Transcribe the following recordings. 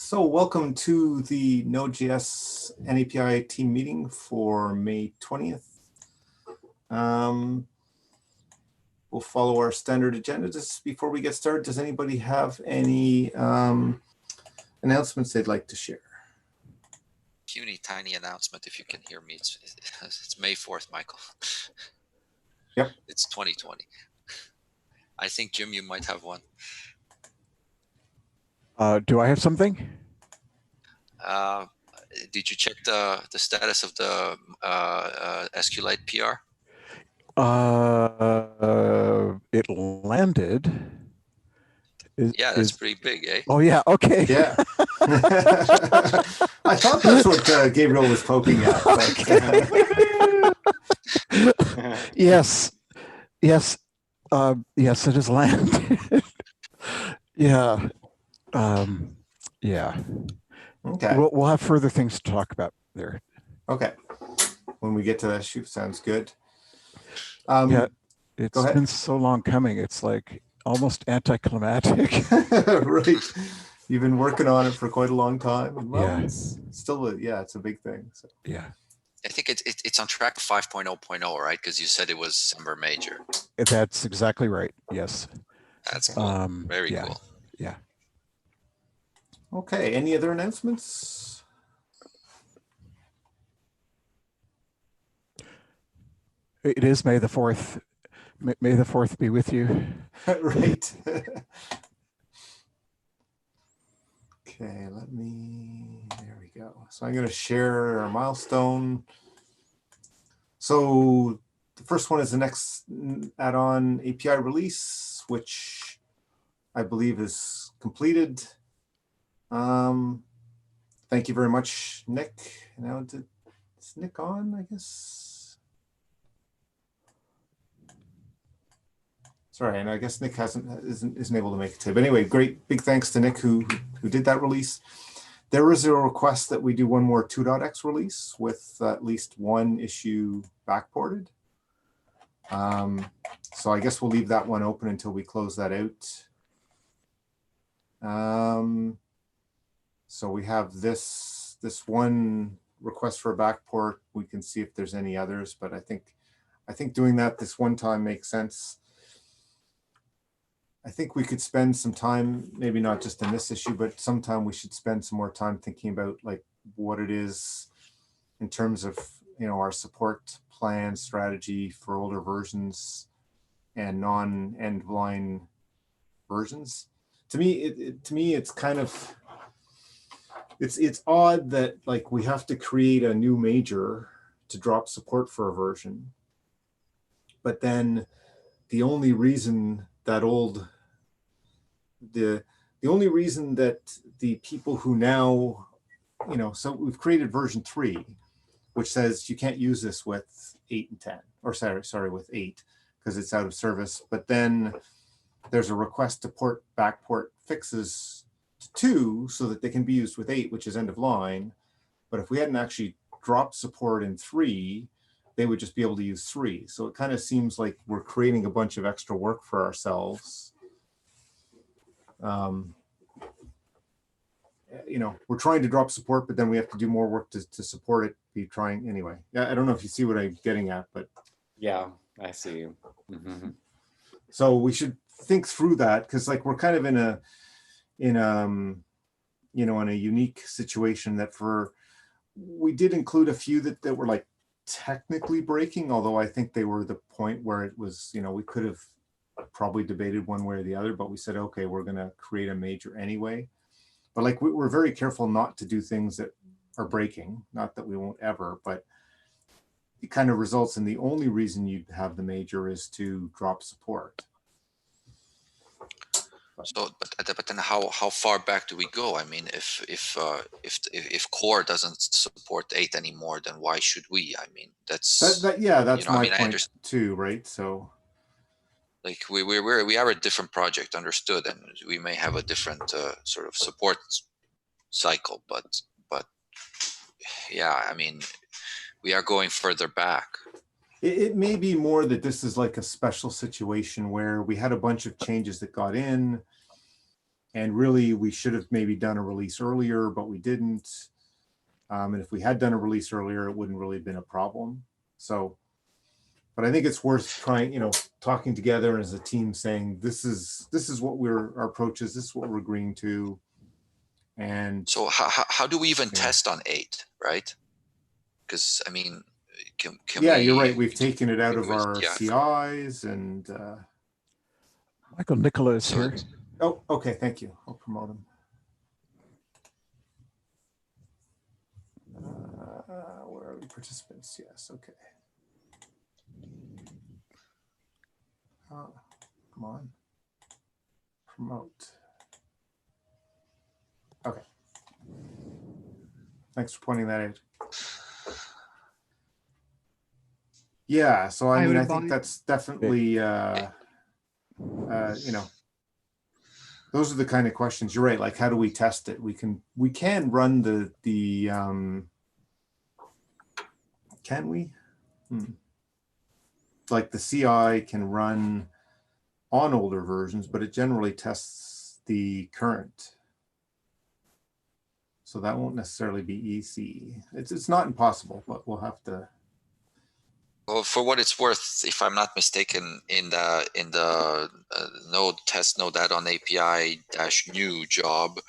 So welcome to the Node.js N-API Team meeting for May 20th. We'll follow our standard agenda. Just before we get started, does anybody have any announcements they'd like to share? Puny tiny announcement, if you can hear me. It's May 4th, Michael. Yep. It's 2020. I think, Jim, you might have one. Do I have something? Did you check the status of the SQLite PR? It landed. Yeah, that's pretty big, eh? Oh yeah, okay. Yeah. I thought that's what Gabriel was poking at. But Yes, yes, yes, it is landed. Yeah, yeah. Okay. We'll have further things to talk about there. Okay. When we get to that shoot, sounds good. Yeah, it's go ahead. been so long coming. It's like almost anticlimactic. Right. You've been working on it for quite a long time. Well, Yeah. It's still it's a big thing. So. Yeah. I think it's on track 5.0.0, right? Because you said it was December major. That's exactly right. Yes. That's cool. Very yeah. cool. Yeah. Okay. Any other announcements? It is May the 4th. May the 4th be with you. Right. Okay, there we go. So I'm going to share our milestone. So the first one is the next add-on API release, which I believe is completed. Thank you very much, Nick. Now, is Nick on, I guess? Sorry, and I guess Nick isn't able to make it today. But anyway, big thanks to Nick who did that release. There is a request that we do one more 2.x release with at least one issue backported. So I guess we'll leave that one open until we close that out. So we have this one request for a backport. We can see if there's any others, but I think doing that this one time makes sense. I think we could spend some time, maybe not just in this issue, but sometime we should spend some more time thinking about like what it is in terms of, our support plan strategy for older versions and non-end line versions. To me, it's kind of, it's odd that like we have to create a new major to drop support for a version. But then the only reason that the only reason that the people who now, so we've created version 3, which says you can't use this with 8 and 10, or sorry, with 8, because it's out of service. But then there's a request to backport fixes to 2 so that they can be used with 8, which is end of line. But if we hadn't actually dropped support in 3, they would just be able to use 3. So it kind of seems like we're creating a bunch of extra work for ourselves. We're trying to drop support, but then we have to do more work to support it. Anyway. Yeah, I don't know if you see what I'm getting at, but yeah, I see you. Mm-hmm. So we should think through that, because like we're kind of in a unique situation that we did include a few that were like technically breaking, although I think they were the point where it was, we could have probably debated one way or the other, but we said, okay, we're going to create a major anyway. But like we're very careful not to do things that are breaking, not that we won't ever, but it kind of results in the only reason you have the major is to drop support. So, but then how far back do we go? I mean, if core doesn't support 8 anymore, then why should we? I mean, that's my point too, right? So. Like we are a different project, understood, and we may have a different sort of support cycle, but yeah, I mean, we are going further back. It may be more that this is like a special situation where we had a bunch of changes that got in, And really, we should have maybe done a release earlier, but we didn't. And if we had done a release earlier, it wouldn't really have been a problem. So, but I think it's worth trying, talking together as a team, saying this is what our approach is. This is what we're agreeing to. And so how do we even test on 8, right? Because I mean, can yeah, we, you're right. We've taken it out of was- our yeah. CIs and. Michael Nicola is So here. Oh, okay. Thank you. I'll promote him. Where are the participants? Yes. Okay. Come on. Promote. Okay. Thanks for pointing that out. Yeah. So I mean, I think that's definitely, those are the kind of questions. You're right. Like, how do we test it? We can run can we? Like the CI can run on older versions, but it generally tests the current. So that won't necessarily be EC. It's not impossible, but we'll have to. Well, for what it's worth, if I'm not mistaken, in the node test node add-on API -new job,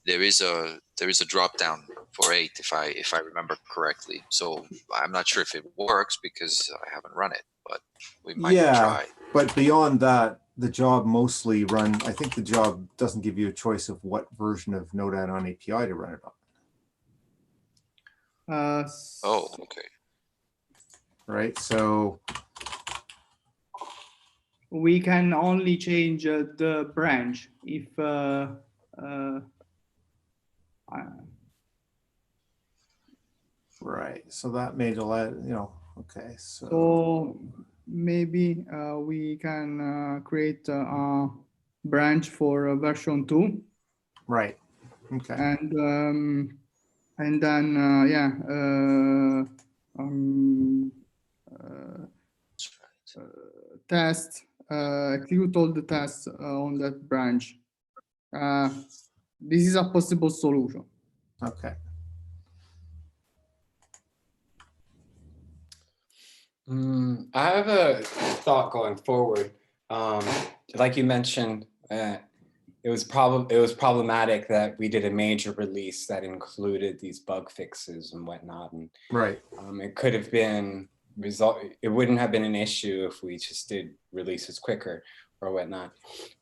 there is a drop down for 8 if I remember correctly. So I'm not sure if it works because I haven't run it, but we might try. But beyond that, the job mostly I think the job doesn't give you a choice of what version of Node add-on API to run it on. Oh, okay. Right. So we can only change the branch if right. So that made a lot, okay. So maybe we can create a branch for version 2. Right. Okay. And then test, execute all the tests on that branch. This is a possible solution. Okay. I have a thought going forward. Like you mentioned, it was problematic that we did a major release that included these bug fixes and whatnot, and right. It could have been it wouldn't have been an issue if we just did releases quicker or whatnot.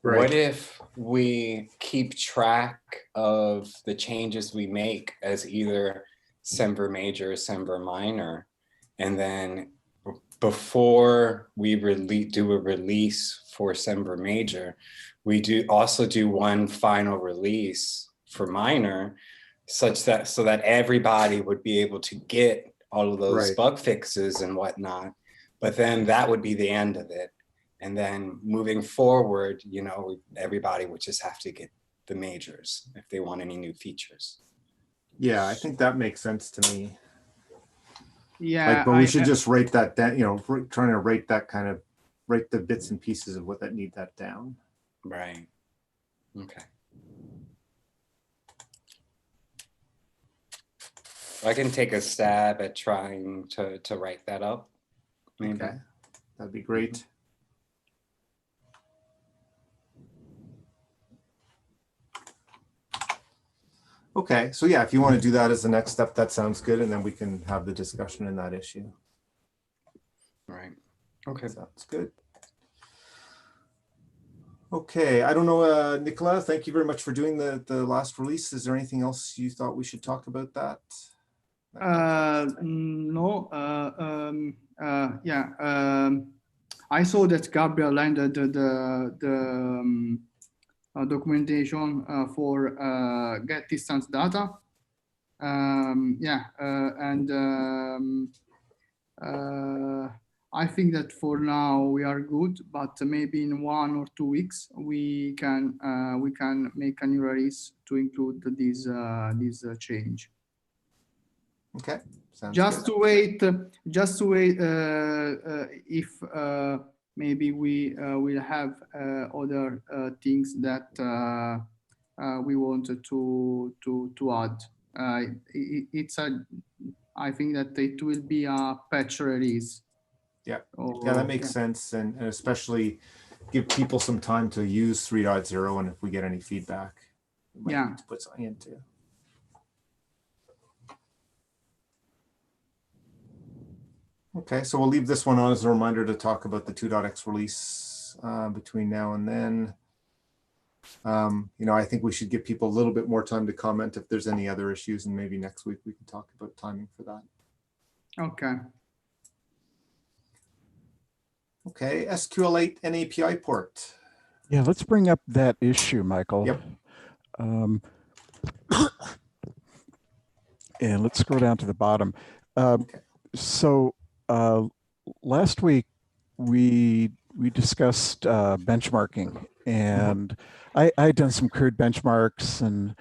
Right. What if we keep track of the changes we make as either Semver major or Semver minor, and then before we do a release for Semver major, we also do one final release for minor, so that everybody would be able to get all of those right. bug fixes and whatnot. But then that would be the end of it. And then moving forward, everybody would just have to get the majors if they want any new features. Yeah, I think that makes sense to me. Yeah, but we should just write that down, trying to write the bits and pieces of what that need that down. Right. Okay. I can take a stab at trying to write that up. Maybe. Okay, that'd be great. Okay, so yeah, if you want to do that as the next step, that sounds good, and then we can have the discussion in that issue. Right. Okay. Sounds good. Okay, I don't know, Nicola, thank you very much for doing the last release. Is there anything else you thought we should talk about that? No. I saw that Gabriel landed the documentation for get distance data. I think that for now we are good, but maybe in 1 or 2 weeks we can make a new release to include this change. Okay. Sounds just good. to wait if maybe we will have other things that we wanted to add. I think that it will be a patch release. Yeah, Or, yeah, that makes sense, and especially give people some time to use 3.0, and if we get any feedback, we might need to put something into. Okay, so we'll leave this one on as a reminder to talk about the 2.x release between now and then. You know, I think we should give people a little bit more time to comment if there's any other issues, and maybe next week we can talk about timing for that. Okay. Okay, SQL8 N-API port. Yeah, let's bring up that issue, Michael. Yep. And let's scroll down to the bottom. Okay. So last week we discussed benchmarking, and I had done some crude benchmarks, and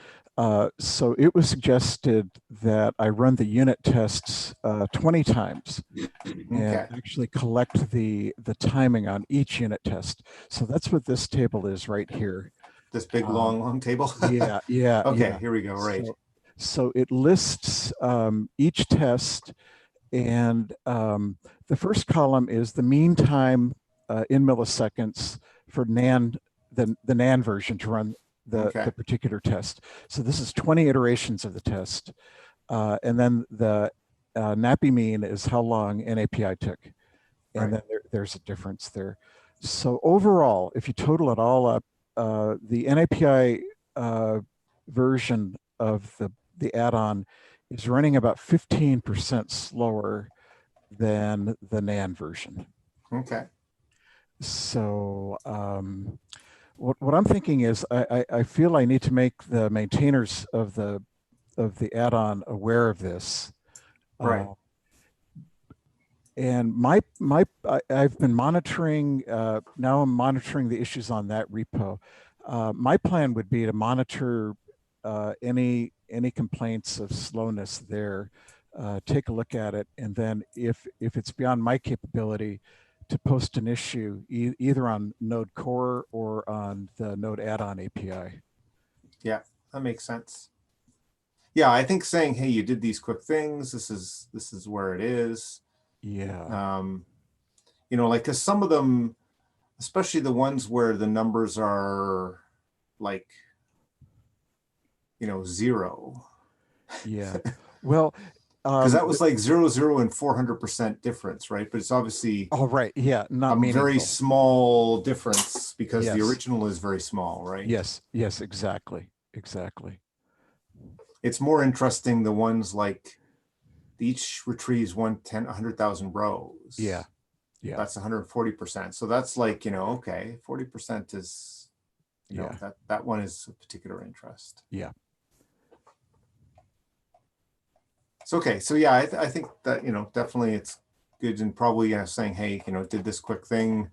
so it was suggested that I run the unit tests 20 times and actually collect the timing on each unit test. So that's what this table is right here. This big long table. Yeah. Okay, yeah. here we go. Right. So it lists each test, and the first column is the mean time in milliseconds for NAND, the NAND version to run the particular test. So this is 20 iterations of the test. And then the N-API mean is how long N-API took. And then there's a difference there. So overall, if you total it all up, the N-API version of the add-on is running about 15% slower than the NAND version. Okay. So what I'm thinking is I feel I need to make the maintainers of the add-on aware of this. Right. And I've been monitoring, now I'm monitoring the issues on that repo. My plan would be to monitor any complaints of slowness there, take a look at it, and then if it's beyond my capability, to post an issue either on Node Core or on the Node add-on API. Yeah, that makes sense. Yeah, I think saying, hey, you did these quick things, this is where it is. Yeah. You know, like, because some of them, especially the ones where the numbers are like, you know, 0. Yeah. Well, because that was like 0, 0, and 400% difference, right? But it's obviously right. Yeah, not a very small difference because the original is very small, right? Yes, exactly. It's more interesting the ones like each retrieves 100,000 rows. Yeah. That's 140%. So that's like, you know, okay, 40% is, you know, that one is a particular interest. Yeah. So, okay. So yeah, I think that, you know, definitely it's good, and probably saying, hey, you know, did this quick thing.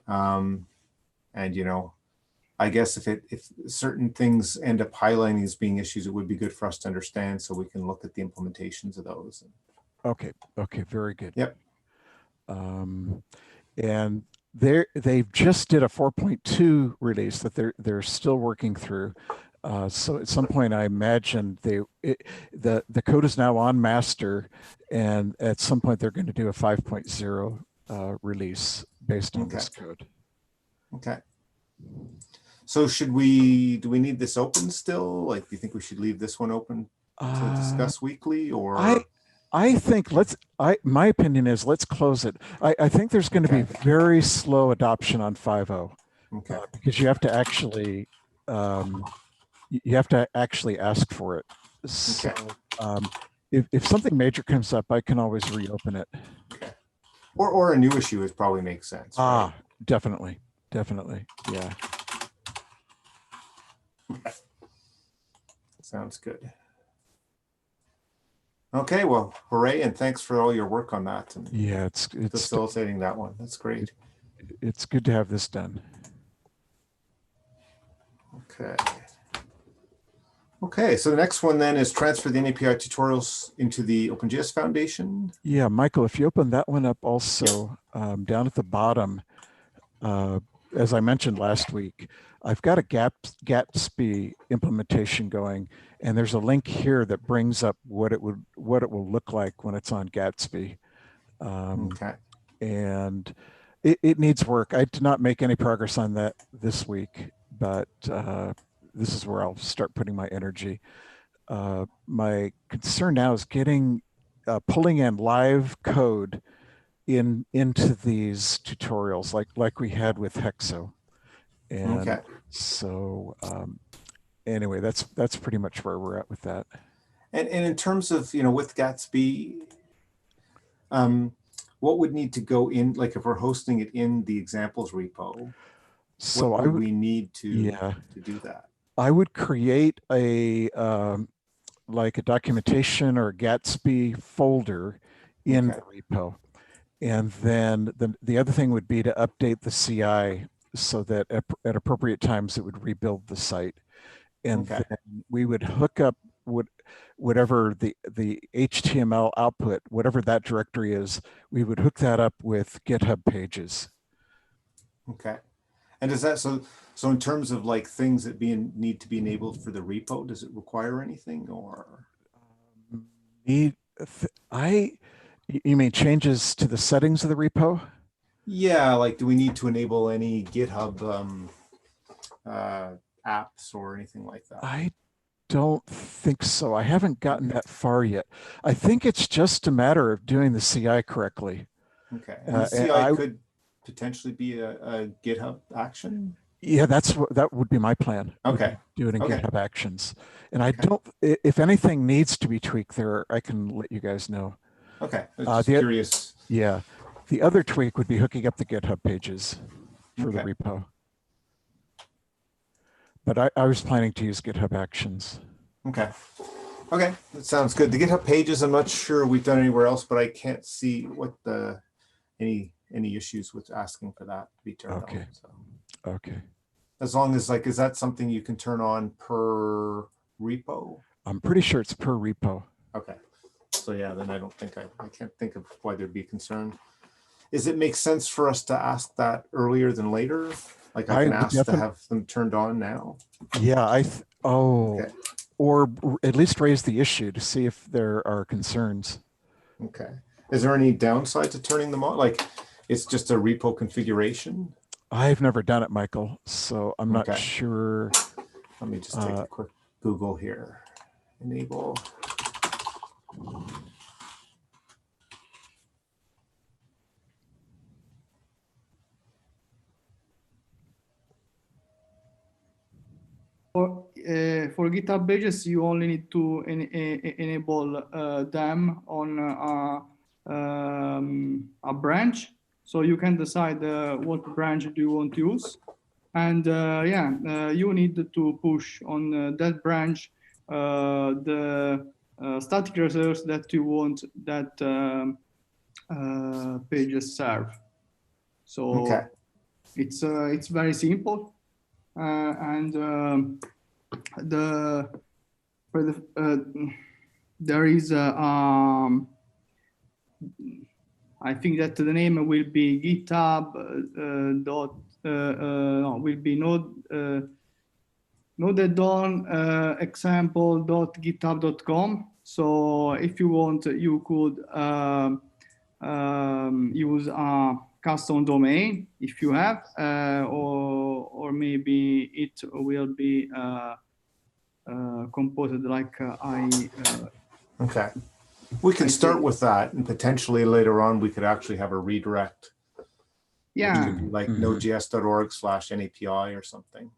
And, you know, I guess if certain things end up highlighting as being issues, it would be good for us to understand so we can look at the implementations of those. Okay, very good. Yep. And they've just did a 4.2 release that they're still working through. So at some point, I imagine the code is now on master, and at some point they're going to do a 5.0 release based on this code. Okay. So do we need this open still? Like, do you think we should leave this one open to discuss weekly, or? I think my opinion is let's close it. I think there's going to be very slow adoption on 5.0. Okay. Because you have to actually ask for it. So if something major comes up, I can always reopen it. Okay. Or a new issue is probably makes sense. Right? Definitely. Yeah. Sounds good. Okay, well, hooray, and thanks for all your work on that. And yeah, it's facilitating that one. That's great. It's good to have this done. Okay, so the next one then is transfer the N-API tutorials into the OpenJS Foundation. Yeah, Michael, if you open that one up also, down at the bottom, as I mentioned last week, I've got a Gatsby implementation going, and there's a link here that brings up what it will look like when it's on Gatsby. Okay. And it needs work. I did not make any progress on that this week, but this is where I'll start putting my energy. My concern now is getting pulling in live code into these tutorials, like we had with Hexo. And Okay. so anyway, that's pretty much where we're at with that. And in terms of, with Gatsby, what would need to go in, like if we're hosting it in the examples repo, So what would we need to do that? I would create a like a documentation or a Gatsby folder in the repo. And then the other thing would be to update the CI so that at appropriate times it would rebuild the site. And then we would hook up whatever the HTML output, whatever that directory is, we would hook that up with GitHub pages. Okay. And does that, so in terms of like things that need to be enabled for the repo, does it require anything or? You mean changes to the settings of the repo? Yeah, like do we need to enable any GitHub apps or anything like that? I don't think so. I haven't gotten that far yet. I think it's just a matter of doing the CI correctly. Okay, and the CI could potentially be a GitHub action? Yeah, that would be my plan. Okay. Do it in GitHub Actions. And I don't, if anything needs to be tweaked there, I can let you guys know. Okay, just curious. Yeah, the other tweak would be hooking up the GitHub pages for the repo. But I was planning to use GitHub Actions. Okay. Okay, that sounds good. The GitHub pages, I'm not sure we've done anywhere else, but I can't see what any issues with asking for that to be turned on. So. Okay. As long as is that something you can turn on per repo? I'm pretty sure it's per repo. Okay. So yeah, then I don't think I can't think of why there'd be concern. Does it make sense for us to ask that earlier than later? Like I can ask to have them turned on now? Yeah, or at least raise the issue to see if there are concerns. Okay. Is there any downside to turning them on? Like it's just a repo configuration? I've never done it, Michael, so I'm not sure. Let me just take a quick Google here. Enable. For GitHub pages, you only need to enable them on a branch. So you can decide what branch do you want to use. And you need to push on that branch the static resource that you want that pages serve. So it's very simple. There is I think that the name will be GitHub will be Node.js example.github.com. So if you want, you could use a custom domain if you have, or maybe it will be composed like Okay. We can start with that, and potentially later on we could actually have a redirect. Yeah. Like nodejs.org/NAPI or something.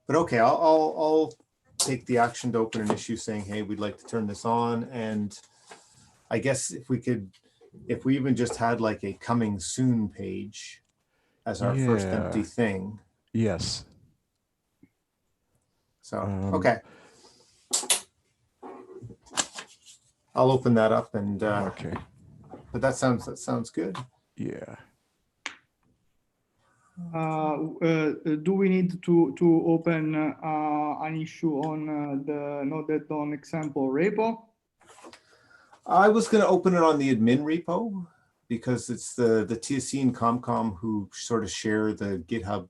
But okay, I'll take the action to open an issue saying, hey, we'd like to turn this on. And I guess if we even just had like a coming soon page as our first empty thing. Yes. So, okay. I'll open that up and but that sounds good. Yeah. Do we need to open an issue on the Node.js example repo? I was going to open it on the admin repo. because it's the TSC and ComCom who sort of share the GitHub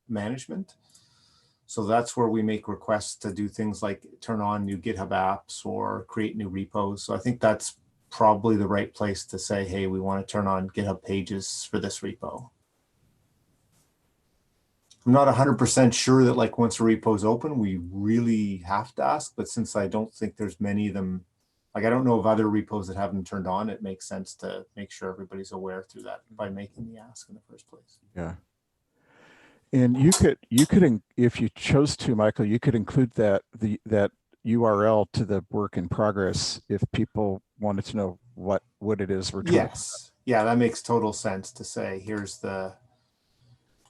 management. So that's where we make requests to do things like turn on new GitHub apps or create new repos. So I think that's probably the right place to say, hey, we want to turn on GitHub pages for this repo. I'm not 100% sure that like once a repo is open, we really have to ask, but since I don't think there's many of them, like I don't know of other repos that have them turned on, it makes sense to make sure everybody's aware through that by making the ask in the first place. Yeah. And you could, if you chose to, Michael, you could include that URL to the work in progress if people wanted to know what it is we're talking about. Yes. Yeah, that makes total sense to say, here's the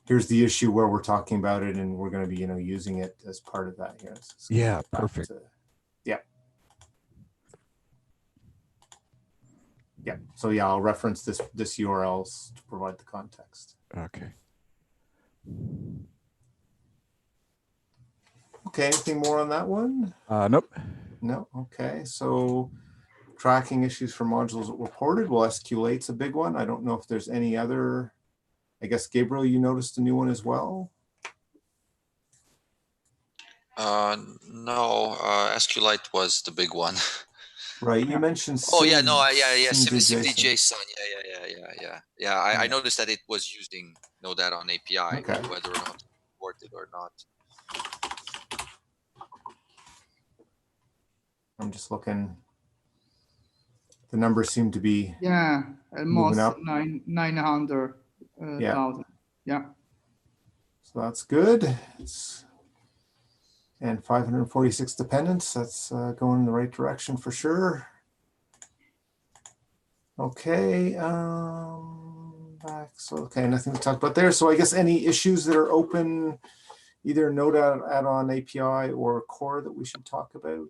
issue where we're talking about it, and we're going to be, using it as part of that here. Yeah, perfect. Yeah. Yeah. So yeah, I'll reference this URLs to provide the context. Okay. Okay, anything more on that one? Nope. No. Okay. So tracking issues for modules reported. Well, SQL8's a big one. I don't know if there's any other. I guess, Gabriel, you noticed a new one as well? No, SQLite was the big one. Right, you mentioned. Oh yeah, no, yeah, SIMD-JSON. Yeah. I noticed that it was using Node.js N-API, Okay. whether or not supported or not. I'm just looking. The numbers seem to be almost up. 900,000. Yeah. So that's good. And 546 dependents. That's going in the right direction for sure. Okay. Okay, nothing to talk about there. So I guess any issues that are open, either Node add-on API or core that we should talk about?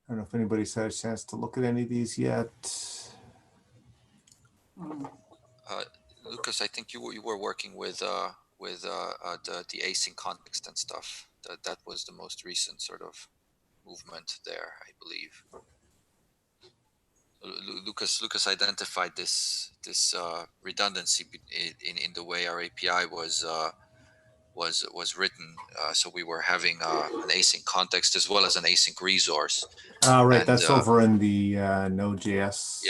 I don't know if anybody's had a chance to look at any of these yet. Lucas, I think you were working with the async context and stuff. That was the most recent sort of movement there, I believe. Lucas identified this redundancy in the way our API was written. So we were having an async context as well as an async resource. Right, and, that's over in the Node.js.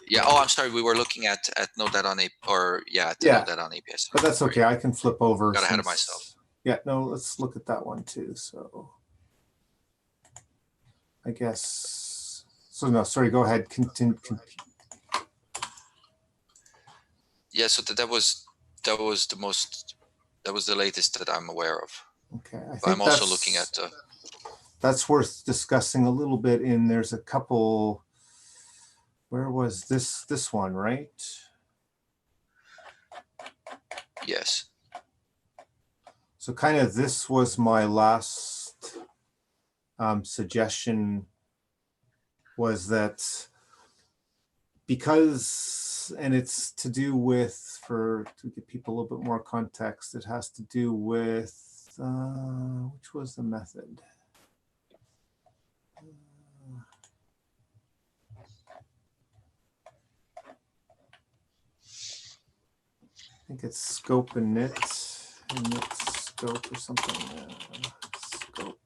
Yeah. Oh, I'm sorry. We were looking at Node.js N-API, Node.js N-API. But that's okay. I can flip over. Got ahead of myself. Yeah, no, let's look at that one too. So I guess, so no, sorry, go ahead. Continue. Yeah, so that was the latest that I'm aware of. Okay. I'm also looking at that's worth discussing a little bit. There's a couple. Where was this one, right? Yes. So kind of this was my last suggestion, was that because, and it's to do with, to give people a little bit more context, it has to do with, which was the method? I think it's scope and init scope or something. Scope.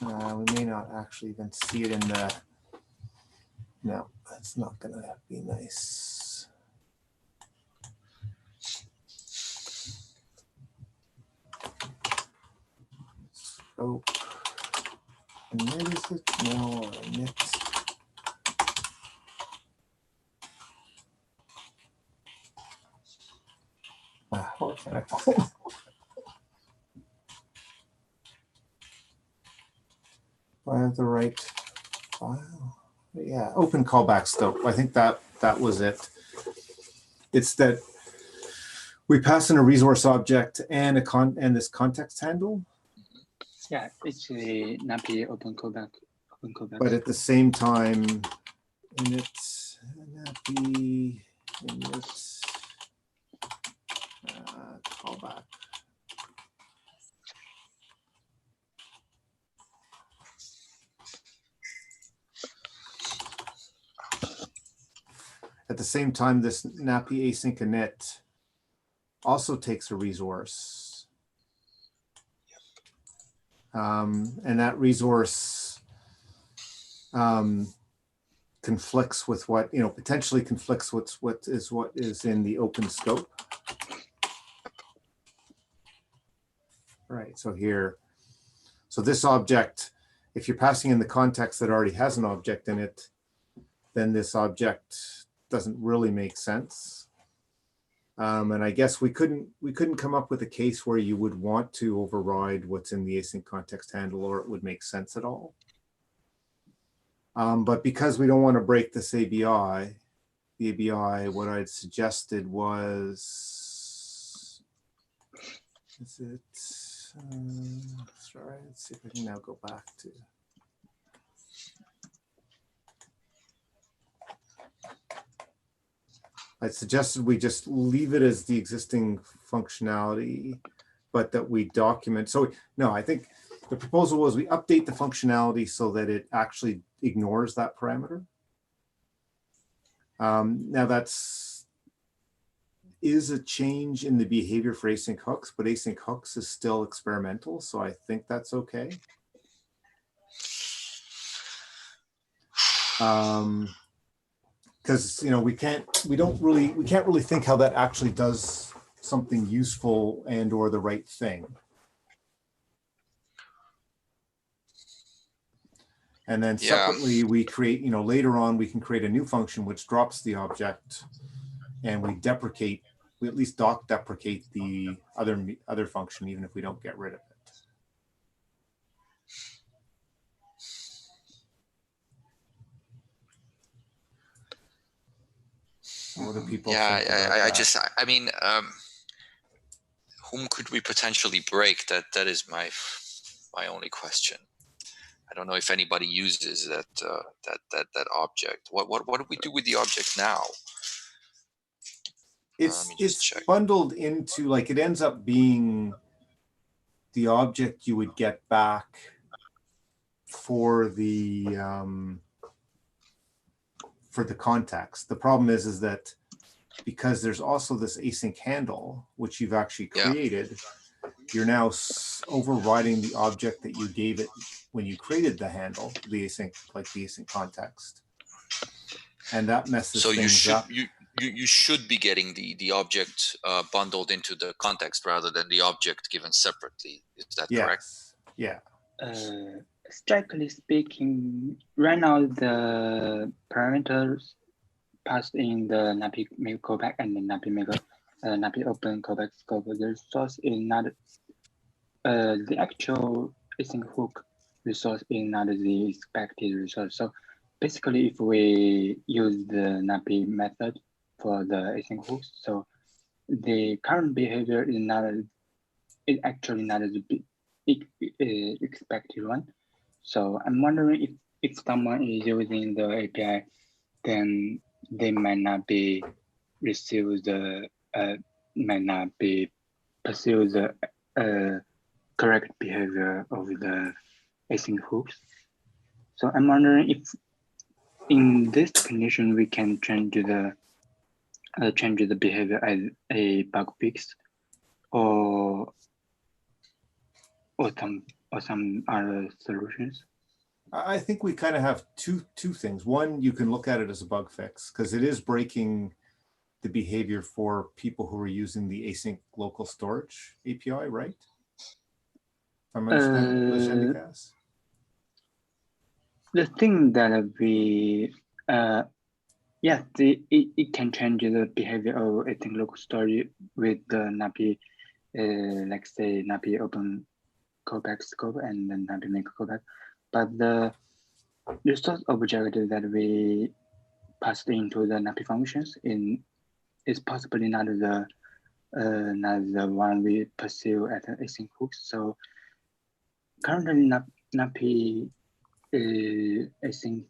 We may not actually even see it in the. No, that's not going to be nice. Scope. Init is it? No, or init. What can I find? Do I have the right file? Yeah, open callback scope. I think that was it. It's that We pass in a resource object and this context handle, Yeah, it's a NAPI open callback. but at the same time, init NAPI init callback. At the same time, this NAPI async init also takes a resource. And that resource conflicts with what, potentially conflicts with what is in the open scope. Right, so here, so this object, if you're passing in the context that already has an object in it, then this object doesn't really make sense. And I guess we couldn't come up with a case where you would want to override what's in the async context handle, or it would make sense at all. But because we don't want to break this ABI, the ABI, what I'd suggested was, is it, sorry, let's see if I can now go back to. I suggested we just leave it as the existing functionality, but that we document. So no, I think the proposal was we update the functionality so that it actually ignores that parameter. Now is a change in the behavior for async hooks, but async hooks is still experimental. So I think that's okay. Because we can't really think how that actually does something useful and or the right thing. And then separately we create, later on we can create a new function which drops the object, and we at least deprecate the other function, even if we don't get rid of it. What do people think about that? I mean, whom could we potentially break? That is my only question. I don't know if anybody uses that object. What do we do with the object now? It's bundled into, like, it ends up being the object you would get back for the context. The problem is that because there's also this async handle, which you've actually created, you're now overriding the object that you gave it when you created the handle, the async context. And that messes things up. You should be getting the object bundled into the context rather than the object given separately. Is that correct? Yeah. Strictly speaking, right now the parameters passed in the NAPI make callback and the NAPI open callback scope. The resource is not the actual async hook resource is not the expected resource. So basically, if we use the NAPI method for the async hooks, so the current behavior is actually not the expected one. So I'm wondering if someone is using the API, then they might not be pursue the correct behavior of the async hooks. So I'm wondering if in this condition we can change the behavior as a bug fix, or some other solutions. I think we kind of have two things. One, you can look at it as a bug fix because it is breaking the behavior for people who are using the async local storage API, right? If I'm understanding the thing that we yes, it can change the behavior of async local storage with the NAPI, like say NAPI open callback scope and then NAPI make callback. But the resource object that we passed into the NAPI functions is possibly not the not the one we pursue at async hooks. So currently NAPI async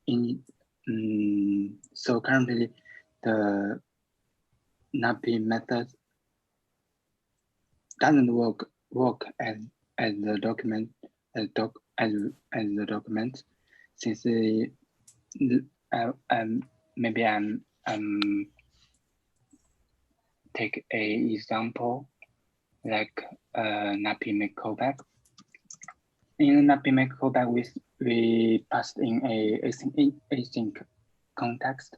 in so currently the NAPI method doesn't work as the document as the document, since maybe I'm take a example like NAPI make callback. In NAPI make callback, we passed in a async context,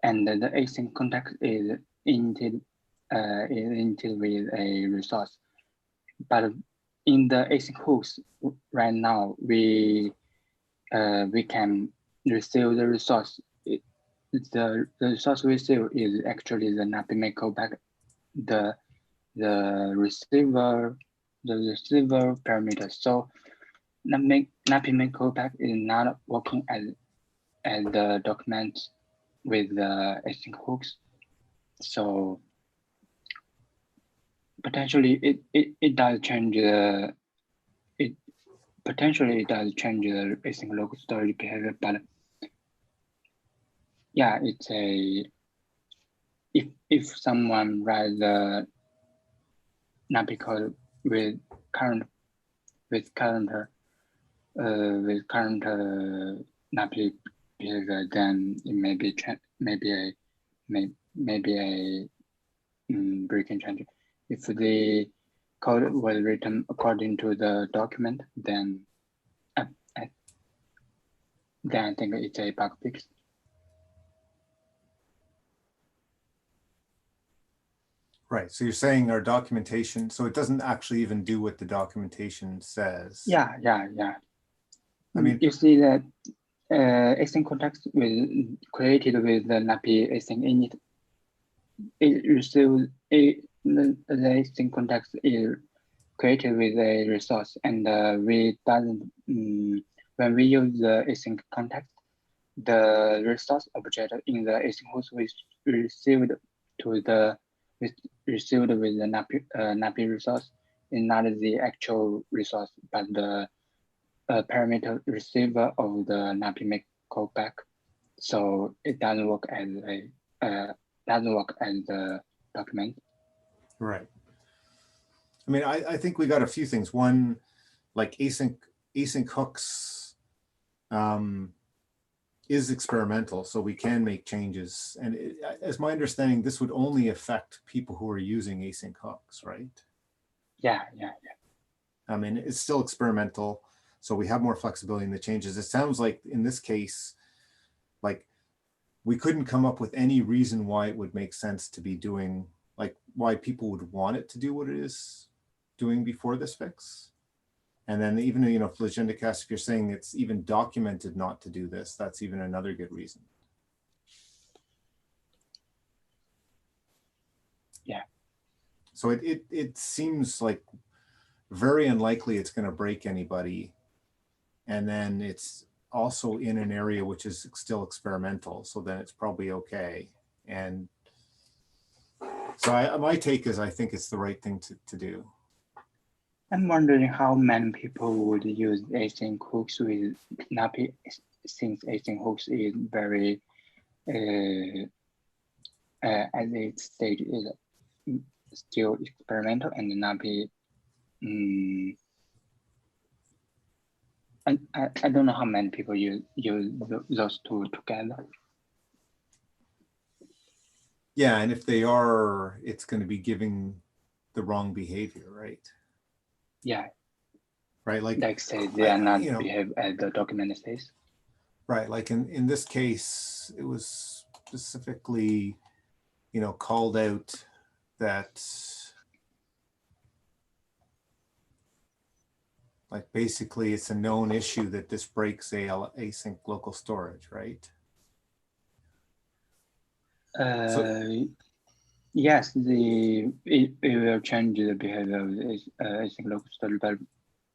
and the async context is inted with a resource. But in the async hooks right now, we can receive the resource. The resource we receive is actually the NAPI make callback, the receiver parameter. So NAPI make callback is not working as the document with the async hooks. So potentially it does change the async local storage behavior, but yeah, it's a if someone writes the NAPI code with current NAPI behavior, then it may be a breaking change. If the code was written according to the document, then I think it's a bug fix. Right. So you're saying our documentation, so it doesn't actually even do what the documentation says. Yeah. I mean, you see that async context created with the NAPI async init. It receives the async context is created with a resource, and we doesn't when we use the async context, the resource object in the async host we received with the NAPI resource is not the actual resource, but the parameter receiver of the NAPI make callback. So it doesn't work as the document. right. I mean, I think we got a few things. One, like async hooks is experimental, so we can make changes. And as my understanding, this would only affect people who are using async hooks, right? Yeah. I mean, it's still experimental, so we have more flexibility in the changes. It sounds like in this case, like we couldn't come up with any reason why it would make sense to be doing, like why people would want it to do what it is doing before this fix. And then even, if Legendicast, if you're saying it's even documented not to do this, that's even another good reason. Yeah. So it seems like very unlikely it's going to break anybody. And then it's also in an area which is still experimental. So then it's probably okay. And so my take is I think it's the right thing to do. I'm wondering how many people would use async hooks with NAPI, since async hooks is very, at its stage is still experimental, and NAPI, I don't know how many people use those two together. Yeah, and if they are, it's going to be giving the wrong behavior, right? Yeah. Right, like say they are not behave as the document says. Right, like in this case, it was specifically, called out that, like basically it's a known issue that this breaks async local storage, right? Yes, it will change the behavior of async local storage, but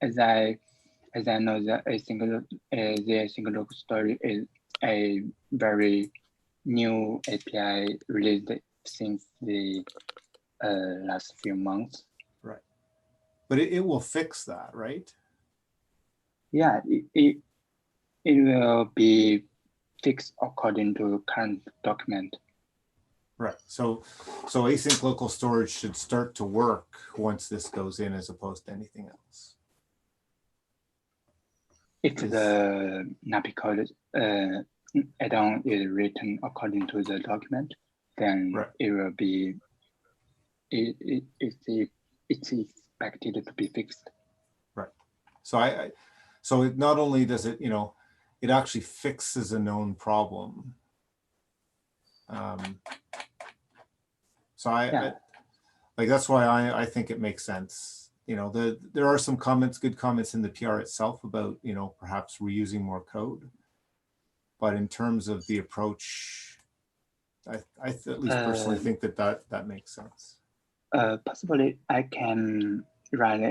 as I know, the async local storage is a very new API released since the last few months. Right. But it will fix that, right? Yeah, it will be fixed according to current document. Right. So async local storage should start to work once this goes in, as opposed to anything else. If the NAPI code add-on is written according to the document, then Right. it will be it's expected to be fixed. Right. So so it not only does it, it actually fixes a known problem. So like that's why I think it makes sense. There are some good comments in the PR itself about, perhaps reusing more code. But in terms of the approach, I at least personally think that makes sense. Possibly I can write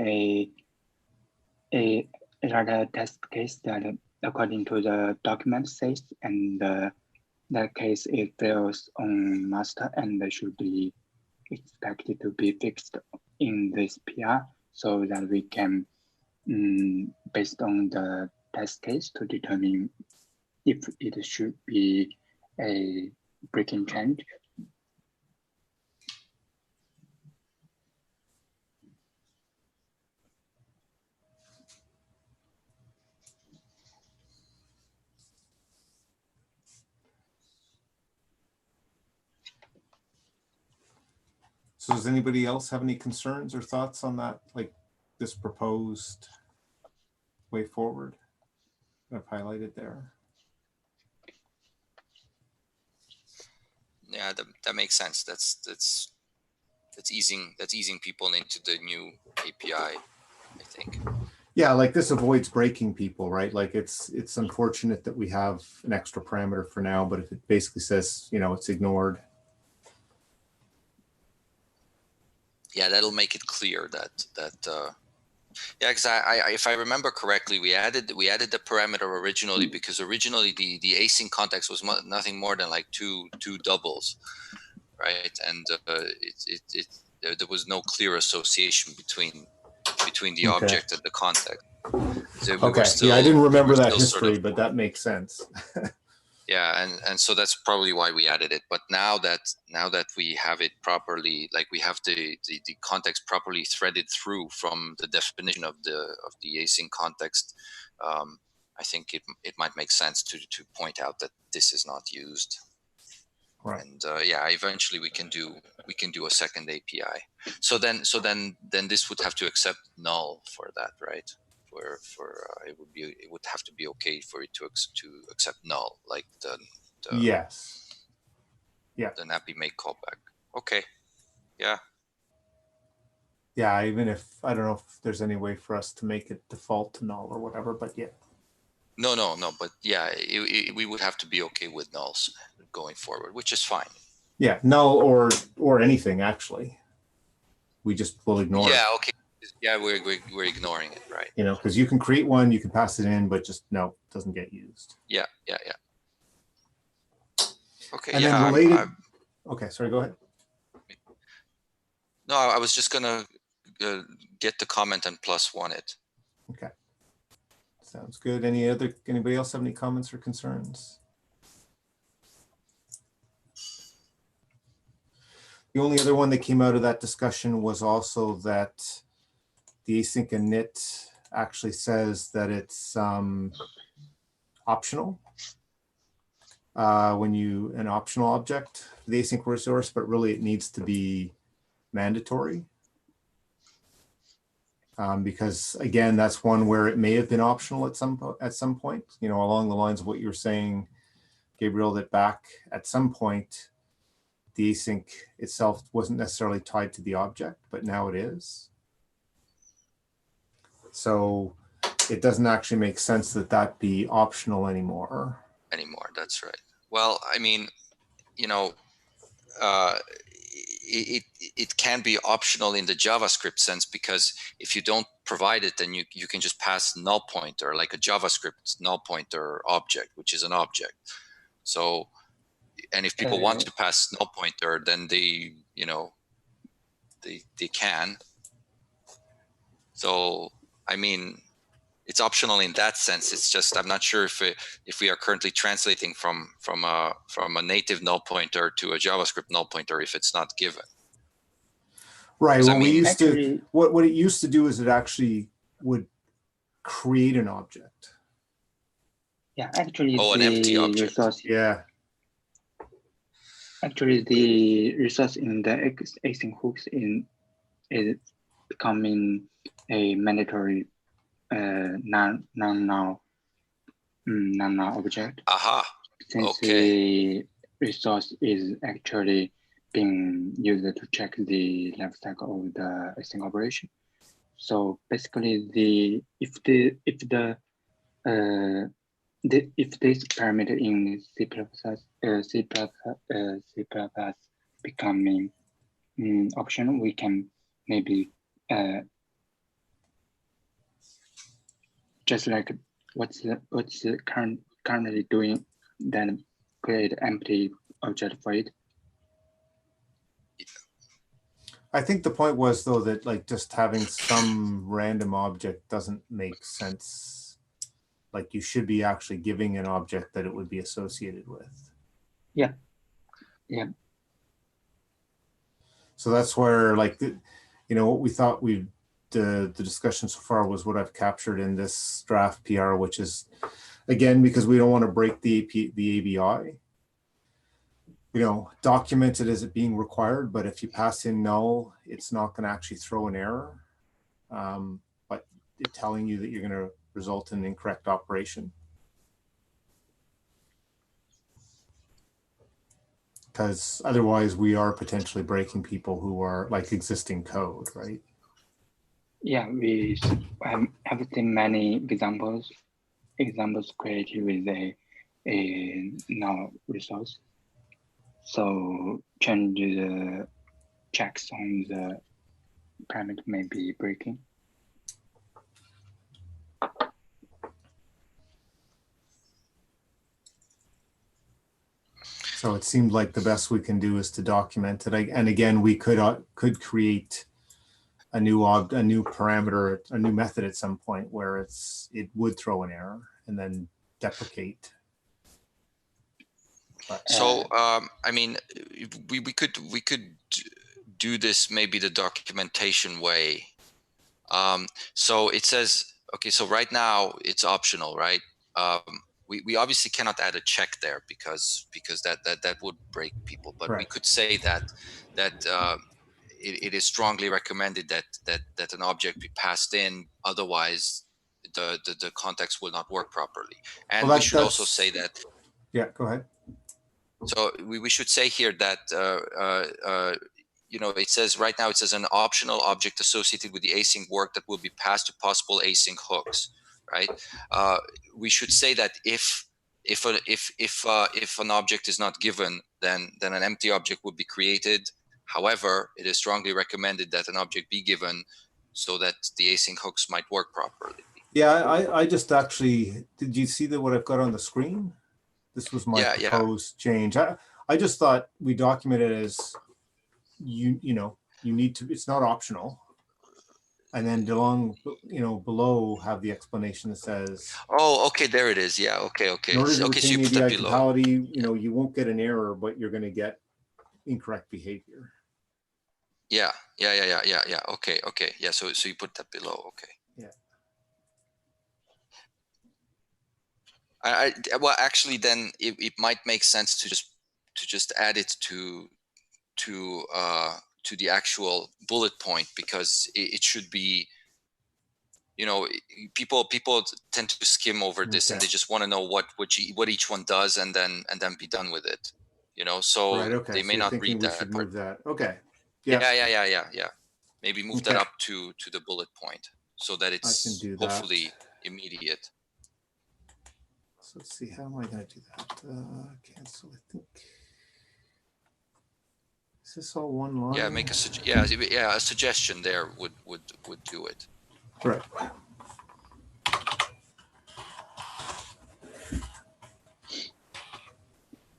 a test case that according to the document says, and that case it fails on master and they should be expected to be fixed in this PR, so that we can, based on the test case, to determine if it should be a breaking change. So does anybody else have any concerns or thoughts on that, like this proposed way forward that I've highlighted there? Yeah, that makes sense. That's easing people into the new API, I think. Yeah, like this avoids breaking people, right? Like it's unfortunate that we have an extra parameter for now, but if it basically says, it's ignored. Yeah, that'll make it clear that yeah, because if I remember correctly, we added the parameter originally because originally the async context was nothing more than like two doubles, right? And there was no clear association between the Okay. object and the context. So Okay. Yeah, I didn't remember that history, but that makes sense. Yeah, and so that's probably why we added it. But now that we have it properly, like we have the context properly threaded through from the definition of the async context, I think it might make sense to point out that this is not used. Right. And yeah, eventually we can do a second API. So then this would have to accept null for that, right? It would have to be okay for it to accept null, like the yes, yeah, the NAPI make callback. Okay, yeah, yeah. Even if I don't know if there's any way for us to make it default to null or whatever, but yeah. No, but yeah, we would have to be okay with nulls going forward, which is fine. Yeah, null or anything actually. We just will ignore it. Yeah, okay. Yeah, we're ignoring it, right? Because you can create one, you can pass it in, but just no, it doesn't get used. Yeah. Okay. And yeah. then related. Okay, sorry. Go ahead. No, I was just gonna get the comment and +1 it. Okay. Sounds good. Anybody else have any comments or concerns? The only other one that came out of that discussion was also that the async init actually says that it's optional an optional object for the async resource, but really it needs to be mandatory. Because again, that's one where it may have been optional at some point, along the lines of what you were saying, Gabriel, that back at some point, the async itself wasn't necessarily tied to the object, but now it is. So it doesn't actually make sense that be optional anymore. That's right. Well, I mean, it can be optional in the JavaScript sense, because if you don't provide it, then you can just pass null pointer, like a JavaScript null pointer object, which is an object. So, and if people want to pass null pointer, then they, they can. So I mean, it's optional in that sense. It's just I'm not sure if we are currently translating from a native null pointer to a JavaScript null pointer if it's not given. Right. Well, we used actually, to what it used to do is it actually would create an object. yeah, actually an empty the object. resource, Yeah. actually the resource in the async hooks is becoming a mandatory non-null object. Aha. Since Okay. the resource is actually being used to check the life cycle of the async operation. So basically, if this parameter in C++ becoming optional, we can maybe just like what's currently doing, then create empty object for it. I think the point was though that like just having some random object doesn't make sense. Like you should be actually giving an object that it would be associated with. Yeah. Yeah. So that's where like, what we thought the discussion so far was what I've captured in this draft PR, which is, again, because we don't want to break the ABI, document it as it being required, but if you pass in null, it's not going to actually throw an error, but it telling you that you're going to result in an incorrect operation. Because otherwise we are potentially breaking people who are like existing code, right? Yeah, we have seen many examples created with a null resource. So change the checks on the parameter may be breaking. So it seemed like the best we can do is to document it. And again, we could create a new parameter, a new method at some point where it would throw an error and then deprecate. But, so I mean, we could do this maybe the documentation way. So it says, okay, so right now it's optional, right? We obviously cannot add a check there because that would break people. But we could say that it is strongly recommended that an object be passed in, otherwise the context will not work properly. And we should also say that. Yeah, go ahead. So we should say here that it says right now, it says an optional object associated with the async work that will be passed to possible async hooks, right? We should say that if an object is not given, then an empty object would be created. However, it is strongly recommended that an object be given so that the async hooks might work properly. Yeah, I just actually, did you see what I've got on the screen? This was my proposed change. I just thought we documented as you need to, it's not optional. And then below have the explanation that says, oh, okay, there it is. Yeah, okay. In order to Okay, so retain you put that ABI below. totality, you won't get an error, but you're going to get incorrect behavior. Yeah. Okay. Yeah, so you put that below. Okay. Yeah. Well, actually, then it might make sense to just add it to the actual bullet point, because it should be, people tend to skim over this and they just want to know what each one does and then be done with it. So right, okay. they may not read that. We should move that. Okay. Yeah. Maybe move that up to the bullet point so that it's hopefully immediate. So let's see, how am I going to do that? Cancel, I think. Is this all one line? Yeah, make a suggestion there would do it. Right.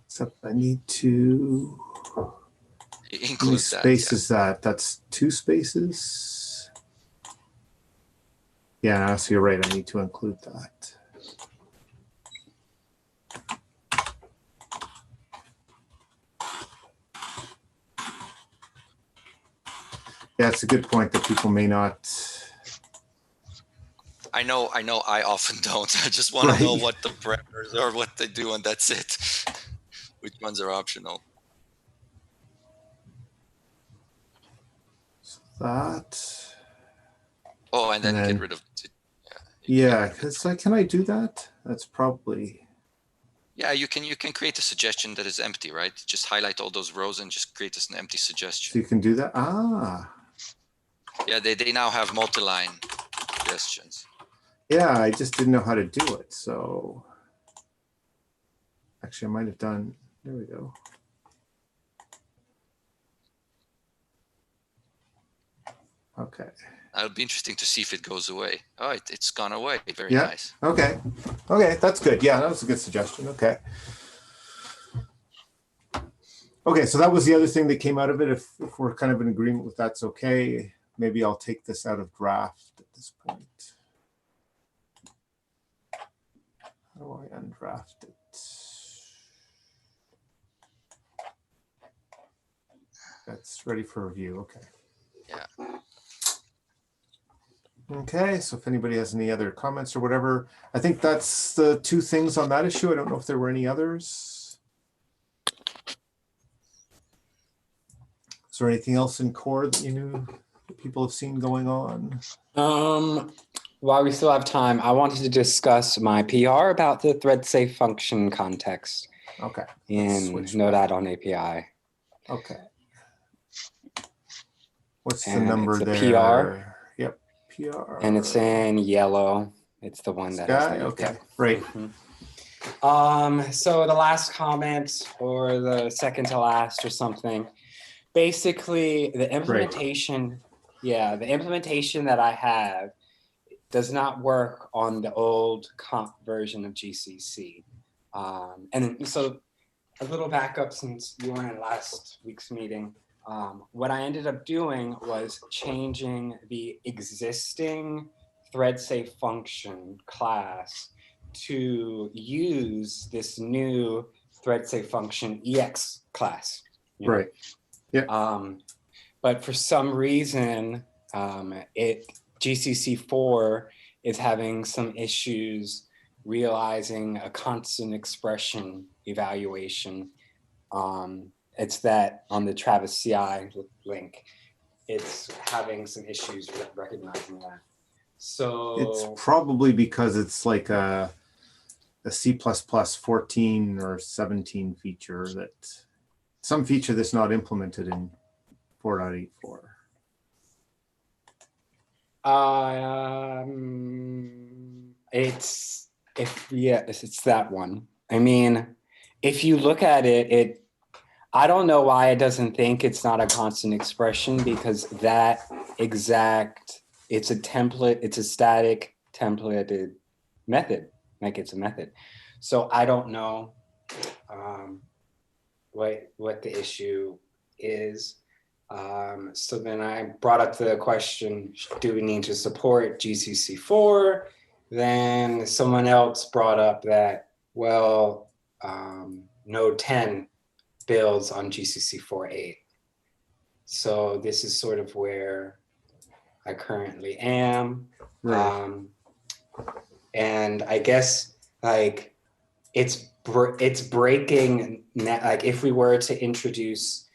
Except I need to. How many Include that. space Yeah. is that? That's 2 spaces. Yeah, so you're right. I need to include that. Yeah, it's a good point that people may not. I know I often don't. I just want to know Right. what the parameters are, what they do, and that's it. Which ones are optional. So that. Oh, and then, And then- get rid of. Yeah, because can I do that? That's probably. Yeah, you can create a suggestion that is empty, right? Just highlight all those rows and just create an empty So suggestion. you can do that. Ah. Yeah, they now have multi-line suggestions. Yeah, I just didn't know how to do it. So actually, I might have done. There we go. Okay. It'll be interesting to see if it goes away. Oh, it's gone away. Very Yeah. nice. Okay. Okay, that's good. Yeah, that was a good suggestion. Okay. Okay, so that was the other thing that came out of it. If we're kind of in agreement with that's okay, maybe I'll take this out of draft at this point. How do I undraft it? That's ready for review. Okay. Yeah. Okay, so if anybody has any other comments or whatever, I think that's the 2 things on that issue. I don't know if there were any others. Is there anything else in core that you knew that people have seen going on? While we still have time, I wanted to discuss my PR about the thread safe function context Okay. in Node.js N-API. Okay. What's the And number it's a there? Yep, PR. And it's in yellow. It's the one that has Sky? the Okay, yep. right. So the last comment, or the second to last or something, basically the implementation, the implementation that I have does not work on the old comp version of GCC. And so a little backup, since you weren't in last week's meeting, what I ended up doing was changing the existing thread safe function class to use this new thread safe function EX class. Right. Yeah. But for some reason, GCC4 is having some issues realizing a constant expression evaluation. It's that on the Travis CI link, it's having some issues with recognizing that. So it's probably because it's like a C++ 14 or 17 feature that some feature that's not implemented in 4.84. It's that one. I mean, if you look at it, I don't know why it doesn't think it's not a constant expression, because that exact, it's a template, it's a static templated method, like it's a method. So I don't know what the issue is. So then I brought up the question, do we need to support GCC4? Then someone else brought up that, well, Node 10 builds on GCC 4.8. So this is sort of where I currently am. Right. And I guess like it's breaking, like if we were to introduce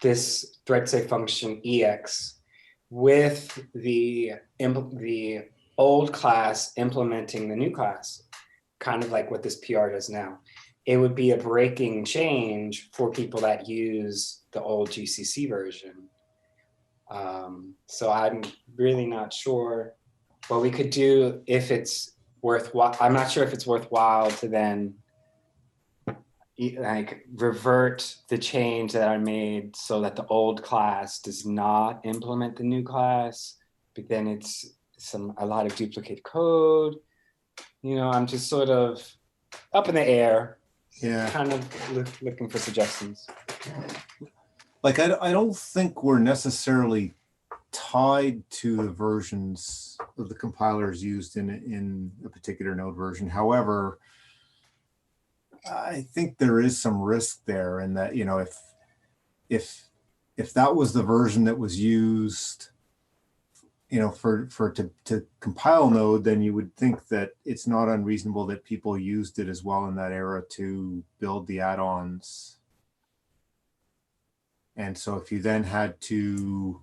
this thread safe function EX with the old class implementing the new class, kind of like what this PR does now, it would be a breaking change for people that use the old GCC version. So I'm really not sure what we could do, if it's worthwhile. I'm not sure if it's worthwhile to then like revert the change that I made so that the old class does not implement the new class, but then it's a lot of duplicate code. You know, I'm just sort of up in the air. Yeah. Kind of looking for suggestions. like, I don't think we're necessarily tied to the versions of the compilers used in a particular node version. However, I think there is some risk there in that, you know, if that was the version that was used, you know, to compile Node, then you would think that it's not unreasonable that people used it as well in that era to build the add-ons. And so if you then had to,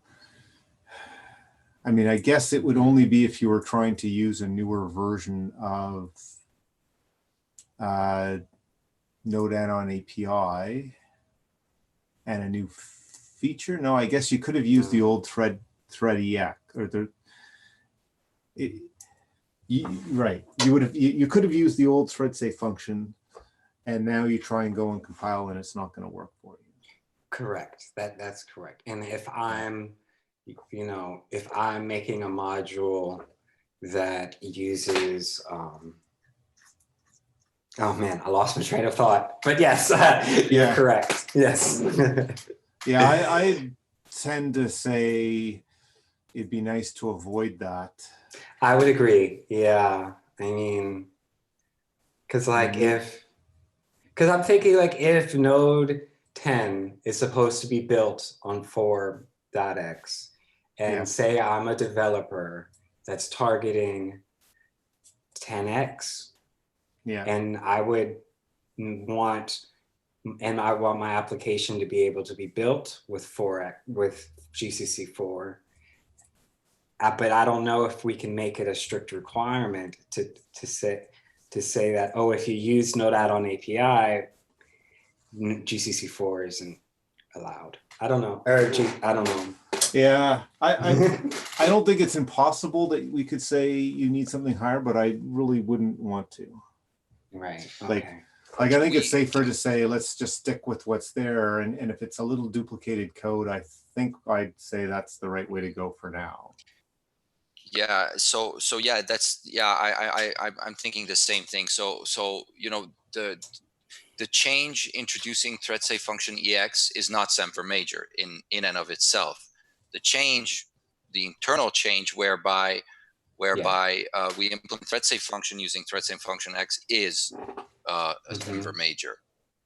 I mean, I guess it would only be if you were trying to use a newer version of Node Add-on API and a new feature. No, I guess you could have used the old thread EX or right. You could have used the old thread say function, and now you try and go and compile and it's not going to work for you. Correct. That's correct. And if I'm, you know, if I'm making a module that uses, oh man, I lost my train of thought. But yes, you're correct. Yes. Yeah, I tend to say it'd be nice to avoid that. I would agree. Yeah. I mean, because like because I'm thinking like if Node 10 is supposed to be built on 4.x and say I'm a developer that's targeting 10x, and I want my application to be able to be built with GCC 4. But I don't know if we can make it a strict requirement to say that, oh, if you use Node Add-on API, GCC 4 isn't allowed. I don't know. I don't know. Yeah, I don't think it's impossible that we could say you need something higher, but I really wouldn't want to. Right. Okay. Like I think it's safer to say, let's just stick with what's there. And if it's a little duplicated code, I think I'd say that's the right way to go for now. Yeah. So yeah, I'm thinking the same thing. So you know, the change introducing thread say function EX is not semver major in and of itself. The change, the internal change whereby we implement thread say function using thread say function X is a semver major,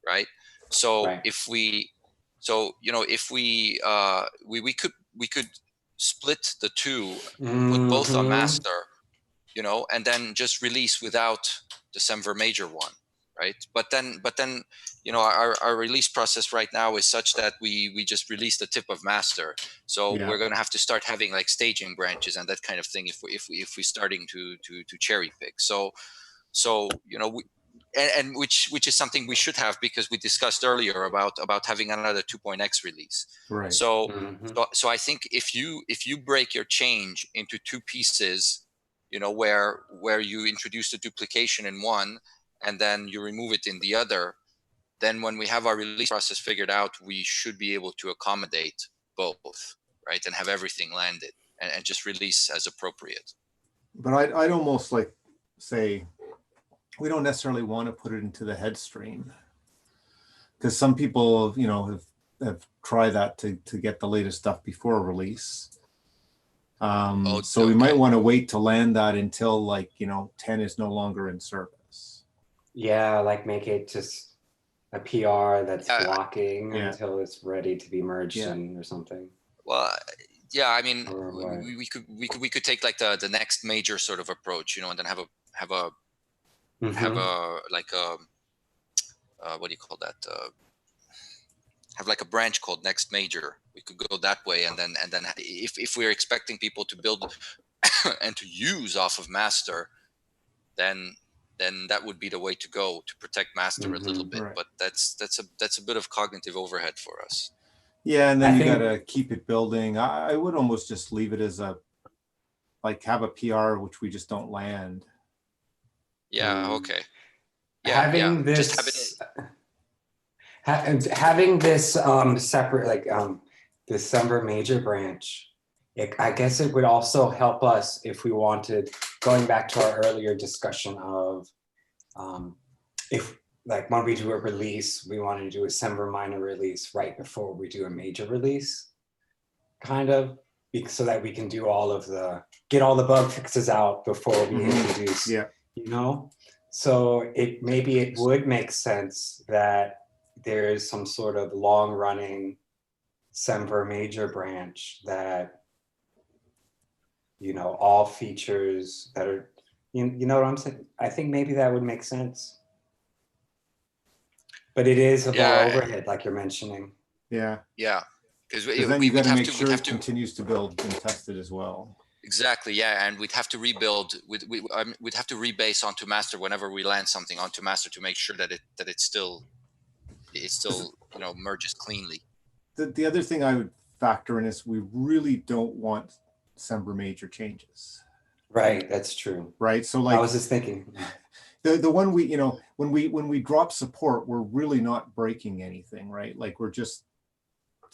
right? So if we, you know, if we could split the two, put both on master, you know, and then just release without the semver major one, right? But then you know, our release process right now is such that we just release the tip of master. So we're going to have to start having like staging branches and that kind of thing if we're starting to cherry pick. So you know, and which is something we should have, because we discussed earlier about having another 2.x release. Right. So I think if you break your change into two pieces, you know, where you introduce the duplication in one and then you remove it in the other, then when we have our release process figured out, we should be able to accommodate both, right? And have everything landed and just release as appropriate. But I'd almost like say, we don't necessarily want to put it into the head stream, because some people, you know, have tried that to get the latest stuff before a release. So we might want to wait to land that until, like, you know, 10 is no longer in service. Yeah, like make it just a PR that's blocking until it's ready to be merged in or something. Well, yeah, I mean, we could take like the next major sort of approach, you know, and then have a like a what do you call that? Have like a branch called next major. We could go that way, and then if we're expecting people to build and to use off of master, then that would be the way to go to protect master a little bit. Right. But that's a bit of cognitive overhead for us. Yeah, and then you got to keep it building. I would almost just leave it as have a PR which we just don't land. Yeah. Okay. Yeah. Having this, having this separate, like this semver major branch, I guess it would also help us if we wanted, going back to our earlier discussion of like when we do a release, we want to do a Semver minor release right before we do a major release, kind of, so that we can do get all the bug fixes out before we introduce, Yeah. you know? So maybe it would make sense that there is some sort of long running Semver major branch that, you know, all features that are, you know what I'm saying? I think maybe that would make sense. But it is a more overhead, like you're mentioning. Yeah. Yeah. Because Then you got to make sure it continues to build and test it as well. Exactly. Yeah, and we'd have to rebuild. We'd have to rebase onto master whenever we land something onto master to make sure that it still you know, merges cleanly. The other thing I would factor in is we really don't want Semver major changes. Right, that's true. Right. So like I was just thinking. The one we, you know, when we drop support, we're really not breaking anything, right? Like we're just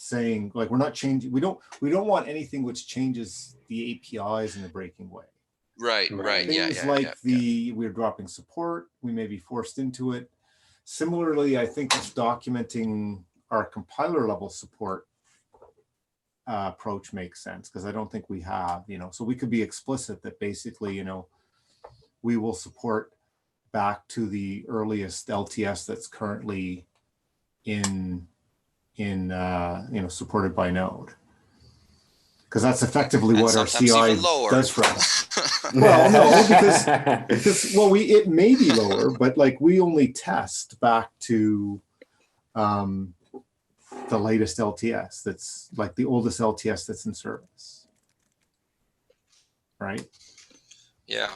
saying, like, we're not changing, we don't want anything which changes the APIs in a breaking way. Right. Things like we're dropping support, we may be forced into it. Similarly, I think it's documenting our compiler level support approach makes sense, because I don't think we have, you know, so we could be explicit that basically, you know, we will support back to the earliest LTS that's currently in you know, supported by Node, because that's effectively what our CI does for us. Well, no, because well, it may be lower, but like we only test back to the latest LTS, that's like the oldest LTS that's in service, right? Yeah.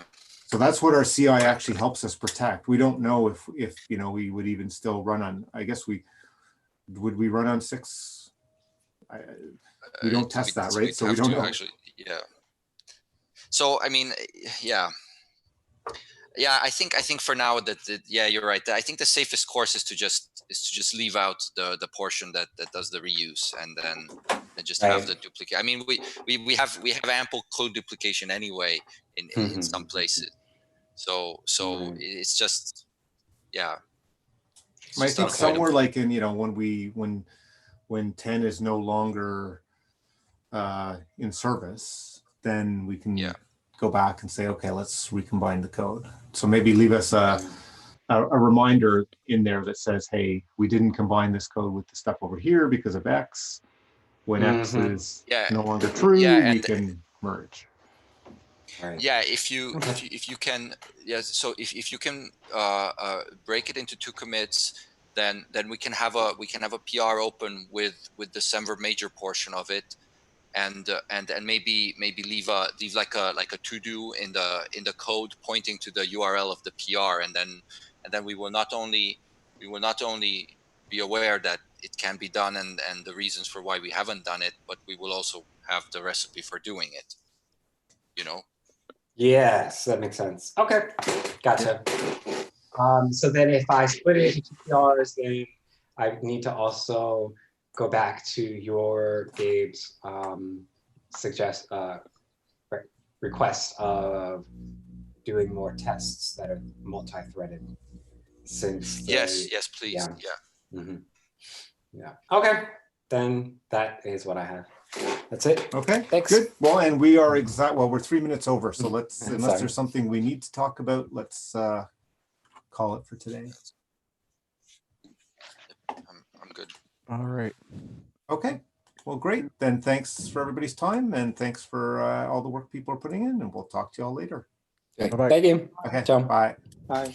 So that's what our CI actually helps us protect. We don't know if you know, we would even still run on, I guess we run on 6. We don't test that, right? So we don't know. Actually, yeah. So I mean, yeah. I think for now yeah, you're right. I think the safest course is to just leave out the portion that does the reuse, and then just have the duplicate. I mean, we have ample code duplication anyway in some places. So it's just, yeah. I think somewhere like in, you know, when 10 is no longer in service, then we can go back and say, okay, let's recombine the code. So maybe leave us a reminder in there that says, hey, we didn't combine this code with the stuff over here because of X. When X is no longer true, we can merge. Right. Yeah, if you can, so if you can break it into 2 commits, then we can have a PR open with the Semver major portion of it, and maybe leave like a to do in the code pointing to the URL of the PR, and then we will not only be aware that it can be done and the reasons for why we haven't done it, but we will also have the recipe for doing it, you know. Yes, that makes sense. Okay, gotcha. So then if I split it into 2 PRs, then I need to also go back to your Gabe's request of doing more tests that are multi-threaded. Since yes, please. Yeah. Okay, then that is what I have. That's it. Okay, thanks. Good. Well, and we are we're 3 minutes over, so let's, unless there's something we need to talk about, let's call it for today. I'm good. All right. Okay. Well, great. Then thanks for everybody's time, and thanks for all the work people are putting in, and we'll talk to you all later. Thank you. Okay. Ciao. Bye. Bye.